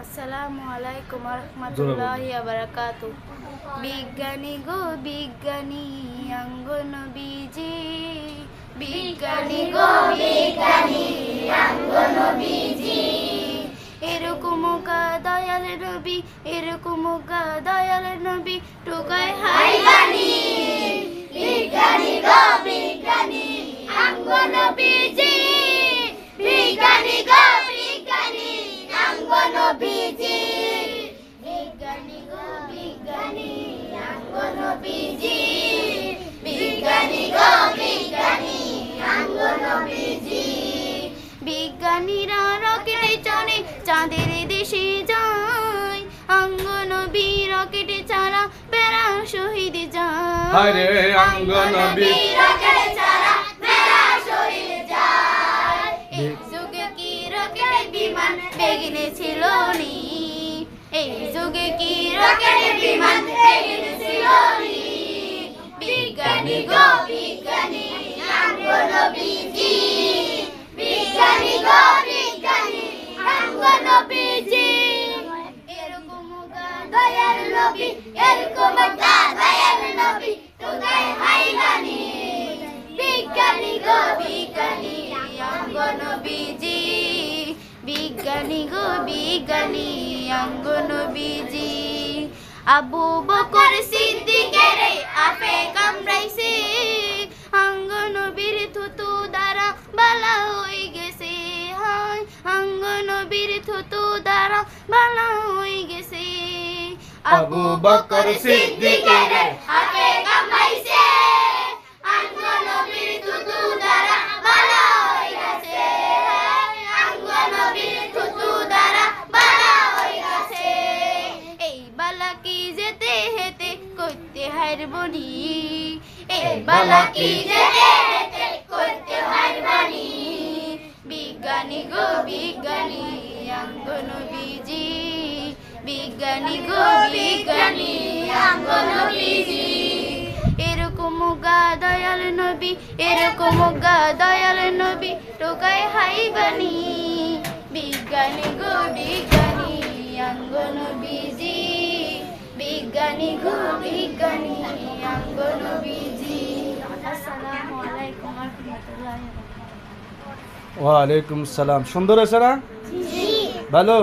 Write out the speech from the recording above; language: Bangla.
আসসালামু আলাইকুম রহমতুল্লাহি ওয়া বারাকাতুহু। বিজ্ঞানী গো বিজ্ঞানী অঙ্গনবীজি, বিজ্ঞানী গো বিজ্ঞানী অঙ্গনবীজি, এরকম গা দয়াল নবী, এরকম গা দয়াল নবী টুকায় হাইবানি। বিজ্ঞানী গো বিজ্ঞানী অঙ্গনবীজি, বিজ্ঞানী গো বিজ্ঞানী অঙ্গনবীজি, বিজ্ঞানী গো বিজ্ঞানী অঙ্গনবীজি, বিজ্ঞানী গো বিজ্ঞানী অঙ্গনবীজি। বিজ্ঞানীরা রকেটে চড়ে চাঁদের দেশে যায়, অঙ্গনবী রকেটে ছাড়া বেড়া শহীদ যায়। অঙ্গনবী রকেটে ছাড়া বেড়া শহীদ যায়। এই যুগে কি রকেটে বিমান বেগিনে ছিল নি, এই যুগে কি রকেটে বিমান বেগিনে ছিল নি। বিজ্ঞানী গো বিজ্ঞানী অঙ্গনবীজি, বিজ্ঞানী গো বিজ্ঞানী অঙ্গনবীজি, এরকম গা দয়াল নবী, এরকম গা দয়াল নবী টুকায় হাইবানি। বিজ্ঞানী গো বিজ্ঞানী অঙ্গনবীজি, বিজ্ঞানী গো বিজ্ঞানী অঙ্গনবীজি। আবু বকর সিদ্দিকের আপে কামড়াইছে, অঙ্গনবীর থুতু দ্বারা বালা হয়ে গেছে। হায় অঙ্গনবীর থুতু দ্বারা বালা হয়ে গেছে। আবু বকর সিদ্দিকের আপে কামড়াইছে, অঙ্গনবীর থুতু দ্বারা বালা হয়ে গেছে। অঙ্গনবীর থুতু দ্বারা বালা হয়ে গেছে। এই বালা কি যেতে হেতে করতে হারবনি, এই বালা কি যেতে হেতে করতে হারবনি। বিজ্ঞানী গো বিজ্ঞানী অঙ্গনবীজি, বিজ্ঞানী গো বিজ্ঞানী অঙ্গনবীজি, এরকম গা দয়াল নবী, এরকম গা দয়াল নবী টোকায় হাইবানি। বিজ্ঞানী গো বিজ্ঞানী অঙ্গনবীজি, বিজ্ঞানী গো বিজ্ঞানী অঙ্গনবীজি। আসসালামু আলাইকুম রহমতুল্লাহি ওয়া বারাকাতুহু। ওয়ালাইকুম সালাম। সুন্দর আছে না? জি ভালো।